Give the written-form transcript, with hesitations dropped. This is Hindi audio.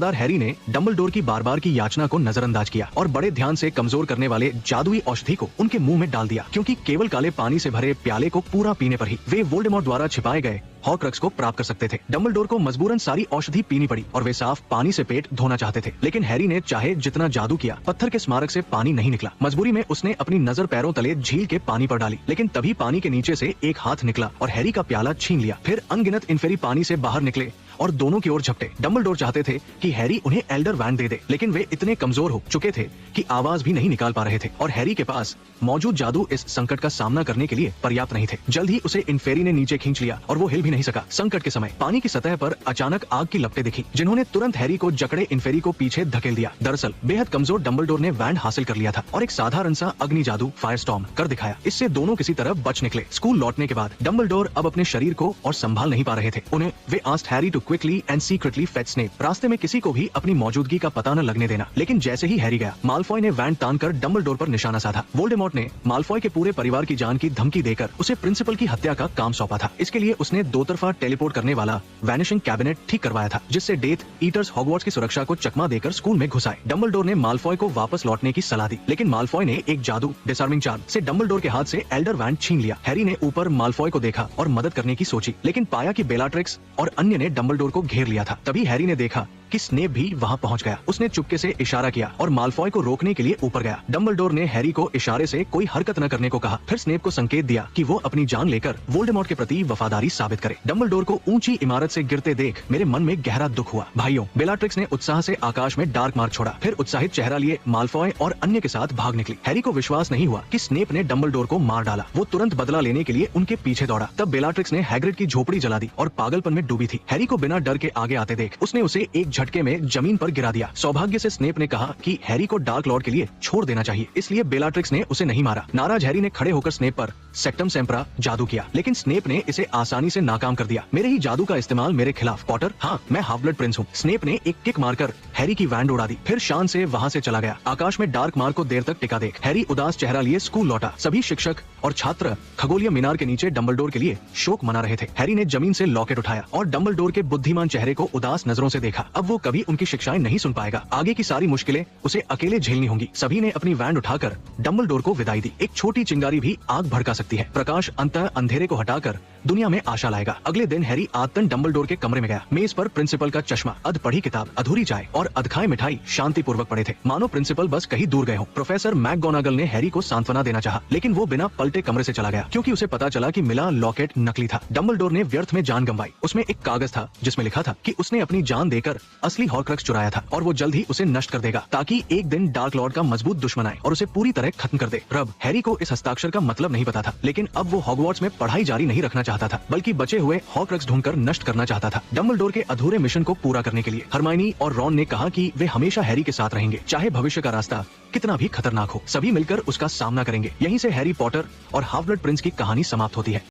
वफादार हैरी ने डंबलडोर की बार बार की याचना को नजरअंदाज किया और बड़े ध्यान से कमजोर करने वाले जादुई औषधि को उनके मुंह में डाल दिया, क्योंकि केवल काले पानी से भरे प्याले को पूरा पीने पर ही वे वोल्डेमॉर्ट द्वारा छिपाए गए हॉर्क्रक्स को प्राप्त कर सकते थे। डंबलडोर को मजबूरन सारी औषधि पीनी पड़ी और वे साफ पानी से पेट धोना चाहते थे, लेकिन हैरी ने चाहे जितना जादू किया, पत्थर के स्मारक से पानी नहीं निकला। मजबूरी में उसने अपनी नजर पैरों तले झील के पानी पर डाली, लेकिन तभी पानी के नीचे से एक हाथ निकला और हैरी का प्याला छीन लिया। फिर अनगिनत इन्फेरी पानी से बाहर निकले और दोनों की ओर झपटे। डंबलडोर चाहते थे कि हैरी उन्हें एल्डर वैंड दे दे, लेकिन वे इतने कमजोर हो चुके थे कि आवाज भी नहीं निकाल पा रहे थे और हैरी के पास मौजूद जादू इस संकट का सामना करने के लिए पर्याप्त नहीं थे। जल्द ही उसे इन्फेरी ने नीचे खींच लिया और वो हिल भी नहीं सका। संकट के समय पानी की सतह पर अचानक आग की लपटें दिखी, जिन्होंने तुरंत हैरी को जकड़े इन्फेरी को पीछे धकेल दिया। दरअसल बेहद कमजोर डंबलडोर ने वैंड हासिल कर लिया था और एक साधारण सा अग्नि जादू फायरस्टॉर्म कर दिखाया। इससे दोनों किसी तरह बच निकले। स्कूल लौटने के बाद डंबलडोर अब अपने शरीर को और संभाल नहीं पा रहे थे। उन्हें they asked Harry to quickly and secretly fetch Snape, रास्ते में किसी को भी अपनी मौजूदगी का पता न लगने देना। लेकिन जैसे ही हैरी गया, माल्फॉय ने वैंड तानकर डंबलडोर पर निशाना साधा। वोल्डेमॉर्ट ने माल्फॉय के पूरे परिवार की जान की धमकी देकर उसे प्रिंसिपल की हत्या का काम सौंपा था। इसके लिए उसने दो तरफा टेलीपोर्ट करने वाला वैनिशिंग कैबिनेट ठीक करवाया था, जिससे डेथ ईटर्स हॉगवर्ट्स की सुरक्षा को चकमा देकर स्कूल में घुसाए। डंबलडोर ने माल्फॉय को वापस लौटने की सलाह दी, लेकिन माल्फॉय ने एक जादू डिसआर्मिंग चार्म से डंबलडोर के हाथ से एल्डर वैंड छीन लिया। हैरी ने ऊपर माल्फॉय को देखा और मदद करने की सोची, लेकिन पाया कि बेलाट्रिक्स और अन्य ने डंबलडोर को घेर लिया था। तभी हैरी ने देखा कि स्नेप भी वहां पहुंच गया। उसने चुपके से इशारा किया और माल्फॉय को रोकने के लिए ऊपर गया। डंबलडोर ने हैरी को इशारे से कोई हरकत न करने को कहा, फिर स्नेप को संकेत दिया कि वो अपनी जान लेकर वोल्डेमॉर्ट के प्रति वफादारी साबित करे। डंबलडोर को ऊंची इमारत से गिरते देख मेरे मन में गहरा दुख हुआ। भाइयों, बेलाट्रिक्स ने उत्साह से आकाश में डार्क मार्क छोड़ा, फिर उत्साहित चेहरा लिए माल्फॉय और अन्य के साथ भाग निकली। हैरी को विश्वास नहीं हुआ कि स्नेप ने डंबलडोर को मार डाला। वो तुरंत बदला लेने के लिए उनके पीछे दौड़ा। तब बेलाट्रिक्स ने हैग्रिड की झोपड़ी जला दी और पागलपन में डूबी थी। हैरी को बिना डर के आगे आते देख उसने उसे एक झटके में जमीन पर गिरा दिया। सौभाग्य से स्नेप ने कहा कि हैरी को डार्क लॉर्ड के लिए छोड़ देना चाहिए, इसलिए बेलाट्रिक्स ने उसे नहीं मारा। नाराज हैरी ने खड़े होकर स्नेप पर सेक्टम सेम्परा जादू किया, लेकिन स्नेप ने इसे आसानी से नाकाम कर दिया। मेरे ही जादू का इस्तेमाल मेरे खिलाफ। पॉटर, हाँ, मैं हाफ ब्लड प्रिंस हूँ। स्नेप ने एक किक मारकर हैरी की वैंड उड़ा दी, फिर शान से वहाँ से चला गया। आकाश में डार्क मार्क को देर तक टिका देख हैरी उदास चेहरा लिए स्कूल लौटा। सभी शिक्षक और छात्र खगोलीय मीनार के नीचे डंबलडोर के लिए शोक मना रहे थे। हैरी ने जमीन से लॉकेट उठाया और डंबलडोर के बुद्धिमान चेहरे को उदास नजरों से देखा। अब वो कभी उनकी शिक्षाएं नहीं सुन पाएगा। आगे की सारी मुश्किलें उसे अकेले झेलनी होंगी। सभी ने अपनी वैंड उठाकर डंबलडोर को विदाई दी। एक छोटी चिंगारी भी आग भड़का सकती है। प्रकाश अंततः अंधेरे को हटाकर दुनिया में आशा लाएगा। अगले दिन हैरी आदतन डंबलडोर के कमरे में गया। मेज पर प्रिंसिपल का चश्मा, अध पढ़ी किताब, अधूरी चाय और अधखाए मिठाई शांतिपूर्वक पड़े थे, मानो प्रिंसिपल बस कहीं दूर गए हो। प्रोफेसर मैकगोनागल ने हैरी को सांत्वना देना चाहा, लेकिन वो बिना पलटे कमरे से चला गया, क्योंकि उसे पता चला कि मिला लॉकेट नकली था। डंबलडोर ने व्यर्थ में जान गंवाई। उसमें एक कागज था जिसमें लिखा था कि उसने अपनी जान देकर असली हॉर्क्रक्स चुराया था और वो जल्द ही उसे नष्ट कर देगा, ताकि एक दिन डार्क लॉर्ड का मजबूत दुश्मन आए और उसे पूरी तरह खत्म कर दे। रब, हैरी को इस हस्ताक्षर का मतलब नहीं पता था, लेकिन अब वो हॉगवर्ट्स में पढ़ाई जारी नहीं रखना चाहता था, बल्कि बचे हुए हॉर्क्रक्स ढूंढकर नष्ट करना चाहता था। डंबलडोर के अधूरे मिशन को पूरा करने के लिए हरमाइनी और रॉन ने कहा कि वे हमेशा हैरी के साथ रहेंगे, चाहे भविष्य का रास्ता कितना भी खतरनाक हो। सभी मिलकर उसका सामना करेंगे। यहीं से हैरी पॉटर और हाफ ब्लड प्रिंस की कहानी समाप्त होती है।